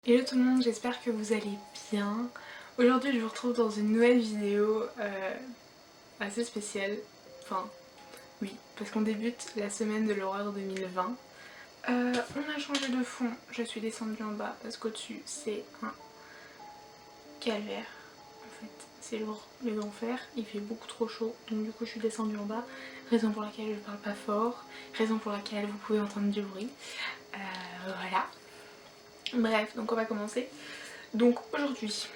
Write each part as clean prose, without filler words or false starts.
Hello tout le monde, j'espère que vous allez bien. Aujourd'hui je vous retrouve dans une nouvelle vidéo assez spéciale. Enfin oui, parce qu'on débute la semaine de l'horreur 2020. On a changé de fond, je suis descendue en bas parce qu'au-dessus c'est un calvaire. En fait c'est l'enfer, il fait beaucoup trop chaud donc du coup je suis descendue en bas. Raison pour laquelle je parle pas fort, raison pour laquelle vous pouvez entendre du bruit. Voilà. Bref, donc on va commencer. Donc aujourd'hui,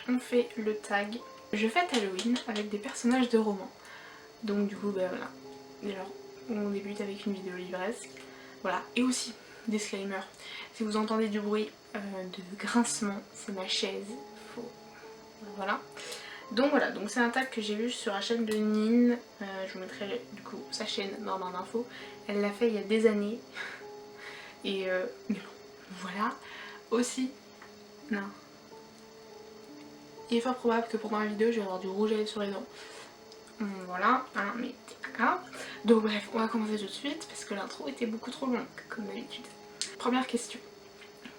on fait le tag. Je fête Halloween avec des personnages de romans. Donc du coup, bah voilà. Alors, on débute avec une vidéo livresque. Voilà, et aussi, disclaimer, si vous entendez du bruit de grincement, c'est ma chaise. Voilà. Donc voilà, donc c'est un tag que j'ai vu sur la chaîne de Nine. Je vous mettrai du coup sa chaîne dans la barre d'infos. Elle l'a fait il y a des années. Et voilà. Aussi, non. Il est fort probable que pendant la vidéo je vais avoir du rouge à lèvres sur les dents. Voilà, hein, mais c'est pas grave. Donc bref, on va commencer tout de suite parce que l'intro était beaucoup trop longue, comme d'habitude. Première question.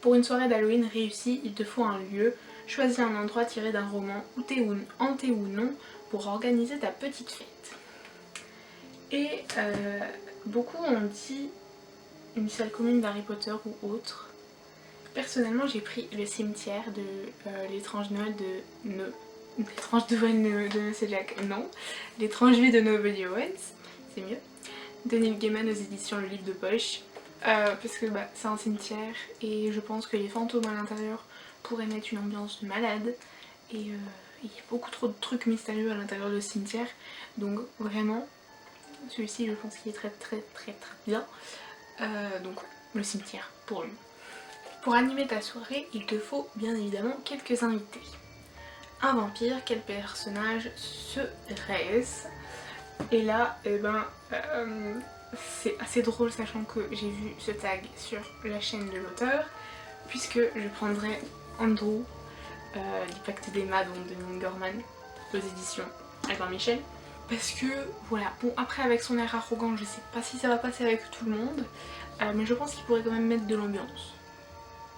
Pour une soirée d'Halloween réussie, il te faut un lieu. Choisis un endroit tiré d'un roman, hanté ou non, pour organiser ta petite fête. Et beaucoup ont dit une salle commune d'Harry Potter ou autre. Personnellement, j'ai pris le cimetière de l'étrange Noël de l'étrange Noël de Monsieur Jack, non. L'étrange vie de Nobody Owens, c'est mieux. De Neil Gaiman aux éditions Le Livre de Poche. Parce que bah, c'est un cimetière et je pense que les fantômes à l'intérieur pourraient mettre une ambiance de malade. Et il y a beaucoup trop de trucs mystérieux à l'intérieur de ce cimetière. Donc vraiment, celui-ci je pense qu'il est très bien. Donc le cimetière pour lui. Pour animer ta soirée, il te faut bien évidemment quelques invités. Un vampire, quel personnage serait-ce? Et là, c'est assez drôle sachant que j'ai vu ce tag sur la chaîne de l'auteur, puisque je prendrai Andrew du Pacte d'Emma, donc de Neil Gaiman, aux éditions Albin Michel. Parce que voilà, bon après avec son air arrogant, je sais pas si ça va passer avec tout le monde, mais je pense qu'il pourrait quand même mettre de l'ambiance.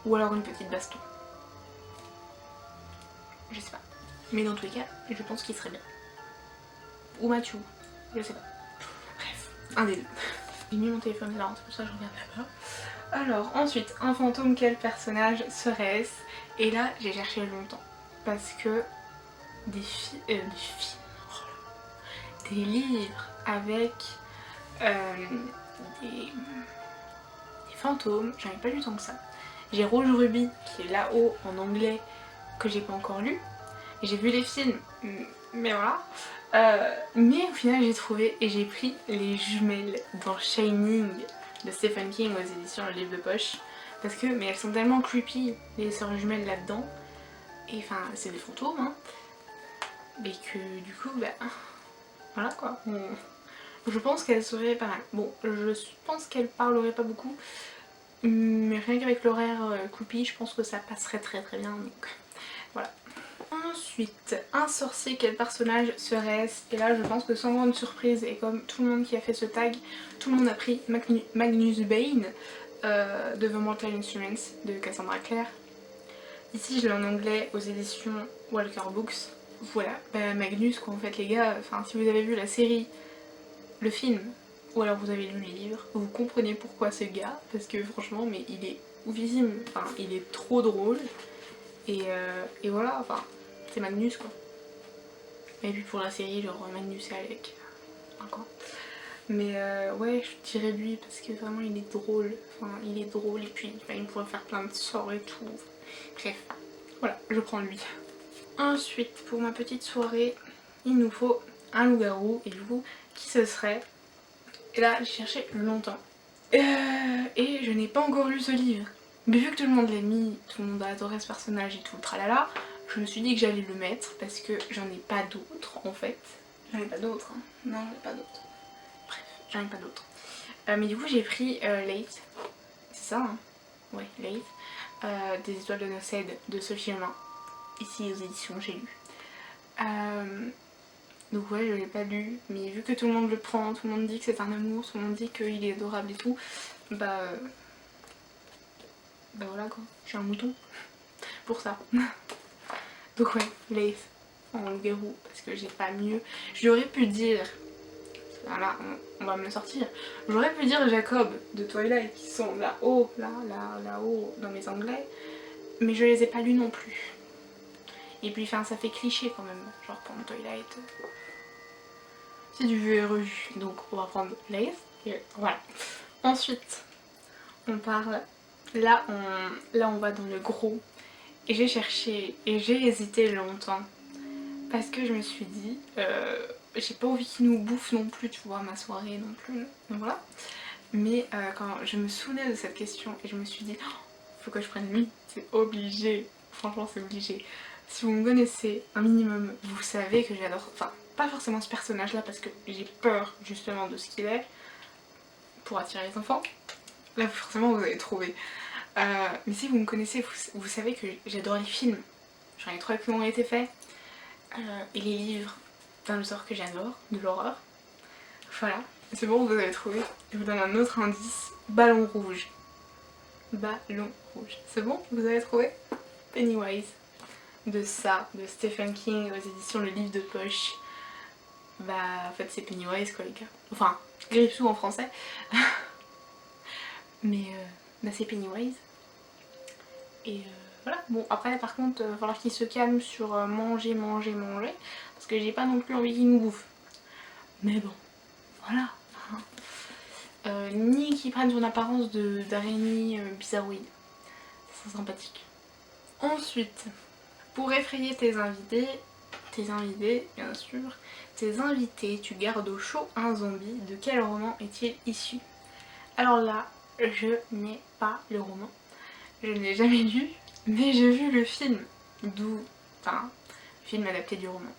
Ou alors une petite baston. Je sais pas. Mais dans tous les cas, je pense qu'il serait bien. Ou Mathieu, je sais pas. Bref, un des deux. J'ai mis mon téléphone là, c'est pour ça que je regarde là-bas. Alors, ensuite, un fantôme, quel personnage serait-ce? Et là, j'ai cherché longtemps. Parce que des livres avec des fantômes, j'en ai pas lu tant que ça. J'ai Rouge Ruby qui est là-haut en anglais que j'ai pas encore lu. J'ai vu les films, mais voilà. Mais au final j'ai trouvé et j'ai pris les jumelles dans Shining de Stephen King aux éditions Le Livre de Poche. Parce que, mais elles sont tellement creepy, les sœurs jumelles là-dedans. Et enfin, c'est des fantômes, hein. Mais que du coup, bah, voilà quoi. Je pense qu'elle serait pas mal. Bon, je pense qu'elle parlerait pas beaucoup. Mais rien qu'avec l'horaire creepy, je pense que ça passerait très bien. Donc voilà. Ensuite, un sorcier, quel personnage serait-ce? Et là je pense que sans grande surprise, et comme tout le monde qui a fait ce tag, tout le monde a pris Magnus Bane de The Mortal Instruments de Cassandra Clare. Ici je l'ai en anglais aux éditions Walker Books. Voilà, bah, Magnus quoi en fait les gars, enfin si vous avez vu la série, le film, ou alors vous avez lu les livres, vous comprenez pourquoi ce gars, parce que franchement mais il est oufissime, enfin il est trop drôle. Et voilà, enfin c'est Magnus quoi. Et puis pour la série, genre Magnus et Alec. Encore. Mais ouais, je dirais lui parce que vraiment il est drôle. Enfin, il est drôle et puis enfin, il pourrait faire plein de sorts et tout. Bref, voilà, je prends lui. Ensuite, pour ma petite soirée, il nous faut un loup-garou. Et du coup, qui ce serait? Et là, j'ai cherché longtemps. Et je n'ai pas encore lu ce livre. Mais vu que tout le monde l'a mis, tout le monde a adoré ce personnage et tout, tralala, je me suis dit que j'allais le mettre parce que j'en ai pas d'autres en fait. J'en ai pas d'autres, hein. Non, j'en ai pas d'autres. Bref, j'en ai pas d'autres. Mais du coup, j'ai pris Leith. C'est ça, hein? Ouais, Leith. Des étoiles de Nocède de Sophie Humain. Ici aux éditions, j'ai lu. Donc ouais, je l'ai pas lu, mais vu que tout le monde le prend, tout le monde dit que c'est un amour, tout le monde dit qu'il est adorable et tout, bah bah voilà quoi, je suis un mouton pour ça. Donc ouais, Lace en loup-garou parce que j'ai pas mieux. J'aurais pu dire, voilà, on va me le sortir, j'aurais pu dire Jacob de Twilight qui sont là-haut, là-haut dans mes onglets, mais je les ai pas lus non plus. Et puis enfin ça fait cliché quand même, genre prendre Twilight, c'est du vu et revu, donc on va prendre Lace, et voilà. Ensuite, on parle, là on va dans le gros, et j'ai cherché, et j'ai hésité longtemps, parce que je me suis dit, j'ai pas envie qu'ils nous bouffent non plus, tu vois, ma soirée non plus, donc voilà. Mais quand je me souvenais de cette question, et je me suis dit, oh, faut que je prenne lui, c'est obligé, franchement c'est obligé. Si vous me connaissez un minimum, vous savez que j'adore, enfin pas forcément ce personnage là parce que j'ai peur justement de ce qu'il est pour attirer les enfants. Là forcément vous avez trouvé. Mais si vous me connaissez, vous savez que j'adore les films. J'en ai 3 qui ont été faits. Et les livres d'un auteur que j'adore, de l'horreur. Voilà, c'est bon, vous avez trouvé. Je vous donne un autre indice, ballon rouge. Ballon rouge. C'est bon, vous avez trouvé? Pennywise. De ça, de Stephen King aux éditions Le Livre de Poche. Bah en fait c'est Pennywise quoi les gars. Enfin, Gripsou en français. Mais bah c'est Pennywise. Et voilà. Bon après par contre il va falloir qu'il se calme sur manger. Parce que j'ai pas non plus envie qu'il nous bouffe. Mais bon, voilà. Ni qu'il prenne son apparence d'araignée bizarroïde. C'est sympathique. Ensuite, pour effrayer tes invités bien sûr, tes invités, tu gardes au chaud un zombie. De quel roman est-il issu? Alors là, je n'ai pas le roman. Je ne l'ai jamais lu, mais j'ai vu le film, enfin, le film adapté du roman.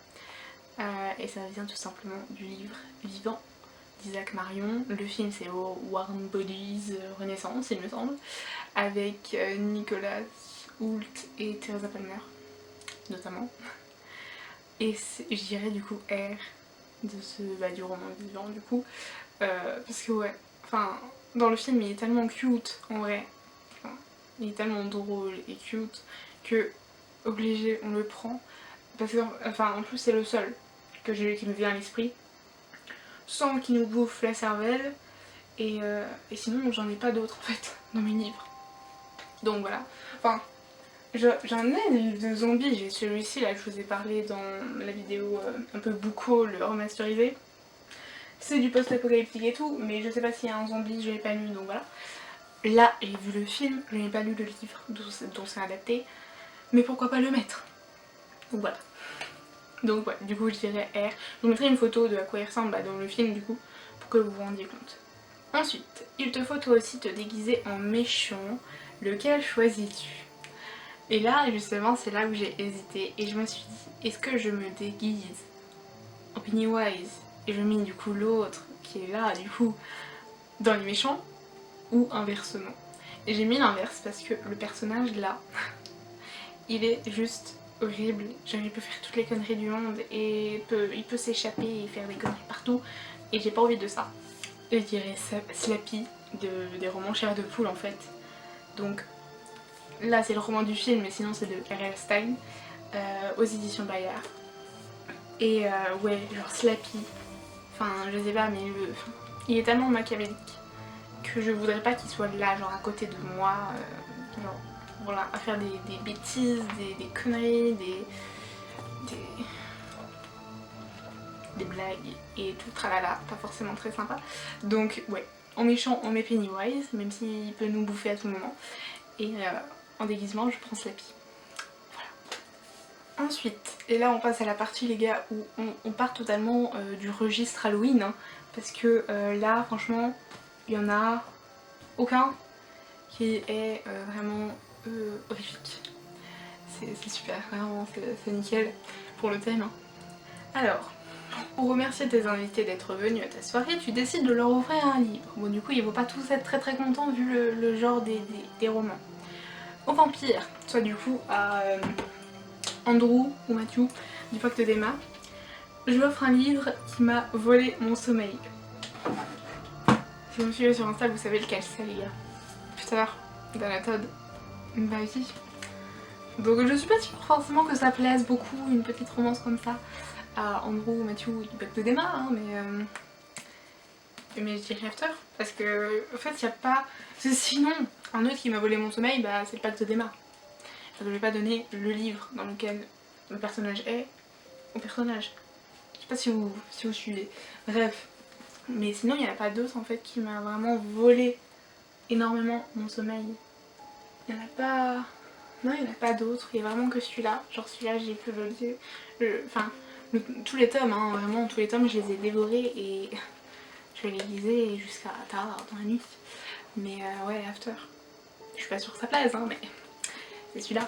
Et ça vient tout simplement du livre Vivant d'Isaac Marion. Le film c'est au Warm Bodies Renaissance il me semble, avec Nicolas Hoult et Teresa Palmer notamment. Et je dirais du coup R de du roman Vivant du coup. Parce que ouais, enfin dans le film il est tellement cute en vrai. Enfin, il est tellement drôle et cute que obligé on le prend. Parce que enfin en plus c'est le seul qui me vient à l'esprit. Sans qu'il nous bouffe la cervelle. Et sinon j'en ai pas d'autres en fait dans mes livres. Donc voilà. Enfin j'en ai des livres de zombies. J'ai celui-ci là que je vous ai parlé dans la vidéo un peu bucco, le remasterisé. C'est du post-apocalyptique et tout, mais je sais pas s'il y a un zombie, je l'ai pas lu donc voilà. Là j'ai vu le film, je n'ai pas lu le livre dont c'est adapté, mais pourquoi pas le mettre? Donc voilà. Donc ouais, du coup je dirais R. Je vous mettrai une photo de à quoi il ressemble dans le film du coup, pour que vous vous rendiez compte. Ensuite, il te faut toi aussi te déguiser en méchant. Lequel choisis-tu? Et là justement c'est là où j'ai hésité et je me suis dit, est-ce que je me déguise en Pennywise et je mets du coup l'autre qui est là du coup dans les méchants, ou inversement? Et j'ai mis l'inverse parce que le personnage là, il est juste horrible. Genre il peut faire toutes les conneries du monde et il peut s'échapper et faire des conneries partout et j'ai pas envie de ça. Et je dirais Slappy des romans Chair de Poule en fait. Donc là c'est le roman du film mais sinon c'est de R.L. Stein aux éditions Bayard. Et ouais genre Slappy, enfin je sais pas mais il est tellement machiavélique que je voudrais pas qu'il soit là genre à côté de moi genre voilà, à faire des bêtises, des conneries, des blagues et tout tralala, pas forcément très sympa. Donc ouais, en méchant on met Pennywise, même s'il peut nous bouffer à tout moment. Et en déguisement je prends Slappy. Voilà. Ensuite, et là on passe à la partie les gars où on part totalement du registre Halloween. Hein, parce que là franchement, il y en a aucun qui est vraiment horrifique. C'est super, vraiment c'est nickel pour le thème. Hein. Alors, pour remercier tes invités d'être venus à ta soirée, tu décides de leur offrir un livre. Bon du coup ils vont pas tous être très contents vu le genre des romans. Au vampire, soit du coup à Andrew ou Matthew du Pacte d'Emma, je lui offre un livre qui m'a volé mon sommeil. Si vous me suivez sur Insta, vous savez lequel c'est les gars. Putain, d'Anatode. Bah si. Donc je suis pas sûre forcément que ça plaise beaucoup, une petite romance comme ça à Andrew, Matthew du Pacte d'Emma, hein, mais je dirais After. Parce que en fait il n'y a pas... Parce que sinon, un autre qui m'a volé mon sommeil, bah c'est le Pacte d'Emma. Je ne vais pas donner le livre dans lequel le personnage est au personnage. Je sais pas si vous suivez. Bref. Mais sinon il n'y en a pas d'autres en fait qui m'a vraiment volé énormément mon sommeil. Il n'y en a pas... Non, il n'y en a pas d'autres, il n'y a vraiment que celui-là. Genre celui-là, j'ai pu le lire. Enfin, tous les tomes, hein, vraiment, tous les tomes, je les ai dévorés et je les lisais jusqu'à tard dans la nuit. Mais ouais, After. Je suis pas sûre que ça plaise, hein, mais c'est celui-là.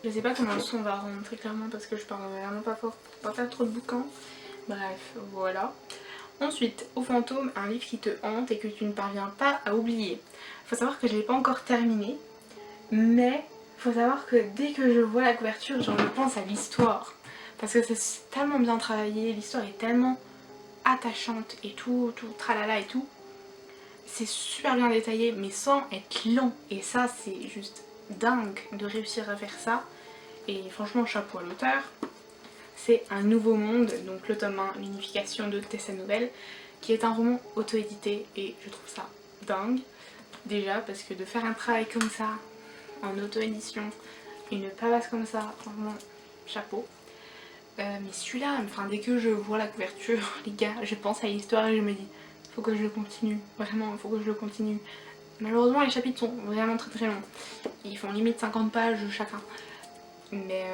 Je sais pas comment le son va rendre très clairement parce que je parle vraiment pas fort pour pas faire trop de bouquins. Bref, voilà. Ensuite, Au fantôme, un livre qui te hante et que tu ne parviens pas à oublier. Faut savoir que je l'ai pas encore terminé, mais faut savoir que dès que je vois la couverture, genre je pense à l'histoire. Parce que c'est tellement bien travaillé, l'histoire est tellement attachante et tout tralala et tout. C'est super bien détaillé mais sans être lent. Et ça c'est juste dingue de réussir à faire ça. Et franchement chapeau à l'auteur. C'est Un nouveau monde, donc le tome 1, l'unification de Tessa Nouvelle, qui est un roman auto-édité et je trouve ça dingue. Déjà parce que de faire un travail comme ça en auto-édition, une pavasse comme ça, franchement, chapeau. Mais celui-là, enfin, dès que je vois la couverture, les gars, je pense à l'histoire et je me dis, faut que je le continue, vraiment, il faut que je le continue. Malheureusement, les chapitres sont vraiment très longs. Ils font limite 50 pages chacun. Mais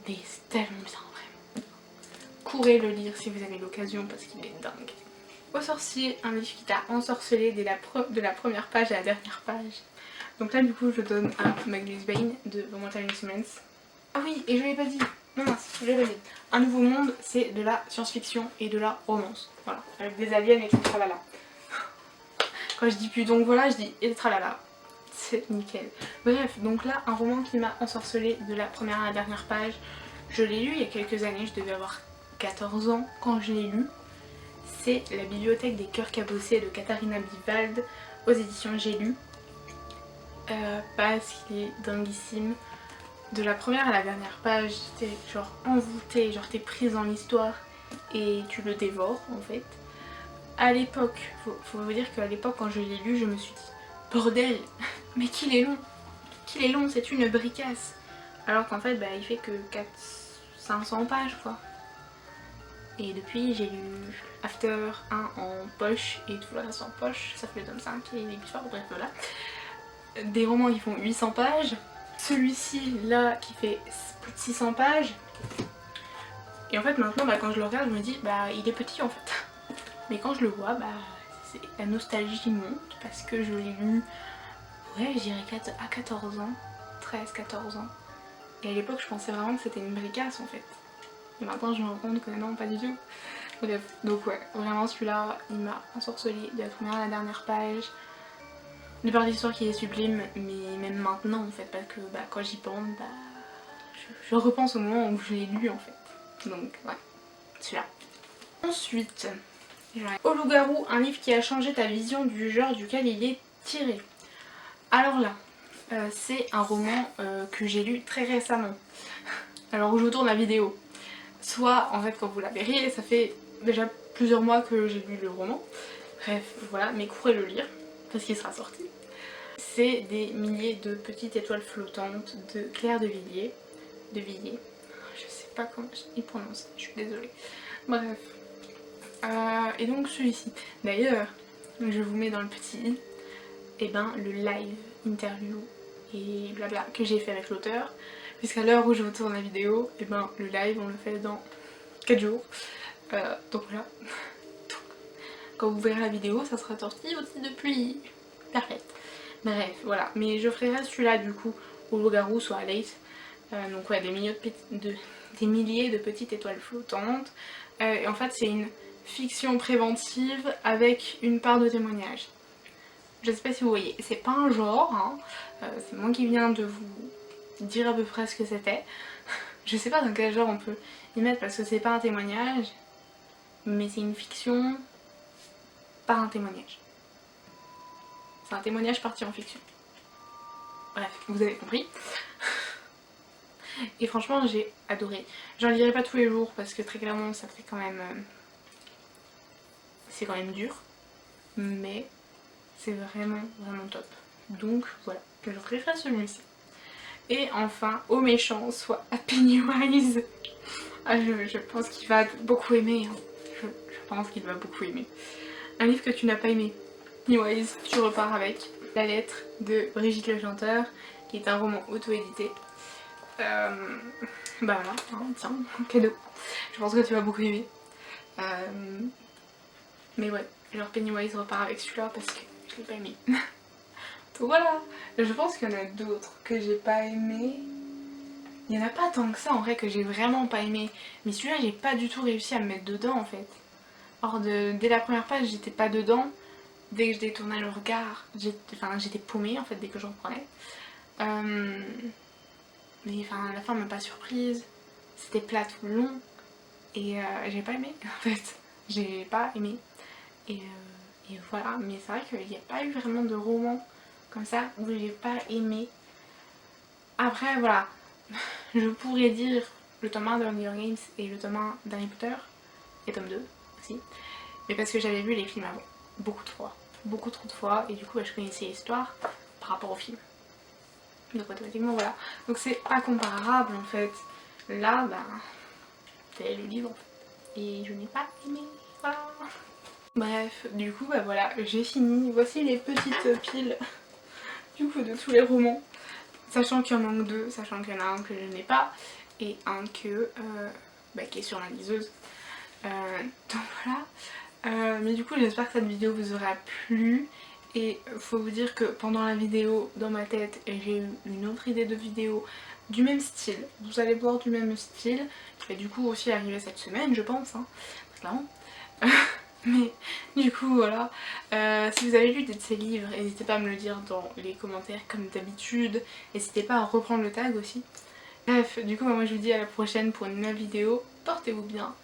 c'est tellement bien, vraiment. Courez le lire si vous avez l'occasion parce qu'il est dingue. Au sorcier, un livre qui t'a ensorcelé dès de la première page à la dernière page. Donc là du coup je donne à Magnus Bane de Momental Instruments. Ah oui, et je l'ai pas dit. Non mince, je l'ai pas dit. Un nouveau monde, c'est de la science-fiction et de la romance. Voilà, avec des aliens et tout tralala. Quand je dis plus donc voilà, je dis et tralala. C'est nickel. Bref, donc là un roman qui m'a ensorcelé de la première à la dernière page. Je l'ai lu il y a quelques années, je devais avoir 14 ans quand je l'ai lu. C'est La bibliothèque des cœurs cabossés de Katharina Bivald aux éditions J'ai lu. Parce qu'il est dinguissime. De la première à la dernière page, t'es genre envoûtée, genre t'es prise dans l'histoire et tu le dévores en fait. À l'époque, faut vous dire qu'à l'époque quand je l'ai lu, je me suis dit bordel, mais qu'il est long, c'est une bricasse. Alors qu'en fait bah, il fait que 500 pages quoi. Et depuis j'ai lu After 1 en poche et tout le reste en poche, ça fait le tome 5 et les histoires, bref voilà. Des romans qui font 800 pages, celui-ci là qui fait plus de 600 pages. Et en fait maintenant bah, quand je le regarde je me dis bah il est petit en fait. Mais quand je le vois bah la nostalgie monte parce que je l'ai lu, ouais je dirais à 14 ans, 13-14 ans. Et à l'époque je pensais vraiment que c'était une bricasse en fait. Et maintenant je me rends compte que non pas du tout. Bref, donc ouais, vraiment celui-là il m'a ensorcelé de la première à la dernière page. De par l'histoire qui est sublime, mais même maintenant en fait, parce que bah, quand j'y pense, bah, je repense au moment où je l'ai lu en fait. Donc ouais, celui-là. Ensuite, Au loup-garou, un livre qui a changé ta vision du genre duquel il est tiré. Alors là, c'est un roman que j'ai lu très récemment. Alors où je vous tourne la vidéo. Soit en fait quand vous la verrez, ça fait déjà plusieurs mois que j'ai lu le roman. Bref, voilà, mais courez le lire, parce qu'il sera sorti. C'est Des milliers de petites étoiles flottantes de Claire de Villiers. Je sais pas comment il prononce, je suis désolée. Bref. Et donc celui-ci. D'ailleurs, je vous mets dans le petit i, et ben le live interview et blabla que j'ai fait avec l'auteur. Puisqu'à l'heure où je vous tourne la vidéo, et ben le live on le fait dans 4 jours. Donc voilà. Quand vous verrez la vidéo, ça sera sorti aussi depuis. Parfait. Bref, voilà. Mais je ferai celui-là du coup au loup-garou, soit à Lace. Donc ouais, des milliers de petites étoiles flottantes. Et en fait, c'est une fiction préventive avec une part de témoignage. Je sais pas si vous voyez, c'est pas un genre, hein. C'est moi qui viens de vous dire à peu près ce que c'était. Je sais pas dans quel genre on peut y mettre parce que c'est pas un témoignage, mais c'est une fiction par un témoignage. C'est un témoignage parti en fiction. Bref, vous avez compris. Et franchement j'ai adoré. J'en lirai pas tous les jours parce que très clairement ça fait quand même... c'est quand même dur. Mais c'est vraiment top. Donc voilà, que je préfère celui-ci. Et enfin, au méchant, soit à Pennywise. Ah, je pense qu'il va beaucoup aimer. Hein. Je pense qu'il va beaucoup aimer. Un livre que tu n'as pas aimé. Pennywise, tu repars avec La lettre de Brigitte Le Chanteur, qui est un roman auto-édité. Bah voilà, hein, tiens, cadeau. Je pense que tu vas beaucoup aimer. Mais ouais, genre Pennywise repart avec celui-là parce que je l'ai pas aimé. Donc voilà, je pense qu'il y en a d'autres que j'ai pas aimé. Il y en a pas tant que ça en vrai que j'ai vraiment pas aimé. Mais celui-là j'ai pas du tout réussi à me mettre dedans en fait. Or dès la première page j'étais pas dedans. Dès que je détournais le regard, j'étais paumée en fait dès que je reprenais. Mais enfin la fin m'a pas surprise. C'était plat tout le long. Et j'ai pas aimé en fait. J'ai pas aimé. Et voilà, mais c'est vrai qu'il n'y a pas eu vraiment de roman comme ça où j'ai pas aimé. Après voilà, je pourrais dire le tome 1 de Hunger Games et le tome 1 d'Harry Potter, et tome 2 aussi, mais parce que j'avais vu les films avant, beaucoup trop de fois, et du coup je connaissais l'histoire par rapport au film. Donc automatiquement voilà, donc c'est pas comparable en fait. Là bah c'est le livre en fait, et je n'ai pas aimé, voilà. Bref, du coup bah voilà, j'ai fini. Voici les petites piles du coup de tous les romans. Sachant qu'il y en manque 2, sachant qu'il y en a un que je n'ai pas et un que, qui est sur ma liseuse. Donc voilà. Mais du coup j'espère que cette vidéo vous aura plu. Et faut vous dire que pendant la vidéo, dans ma tête, j'ai eu une autre idée de vidéo du même style. Vous allez voir du même style, qui va du coup aussi arriver cette semaine je pense, hein, clairement. Mais du coup voilà, si vous avez lu des de ces livres, n'hésitez pas à me le dire dans les commentaires comme d'habitude. N'hésitez pas à reprendre le tag aussi. Bref, du coup moi je vous dis à la prochaine pour une nouvelle vidéo. Portez-vous bien.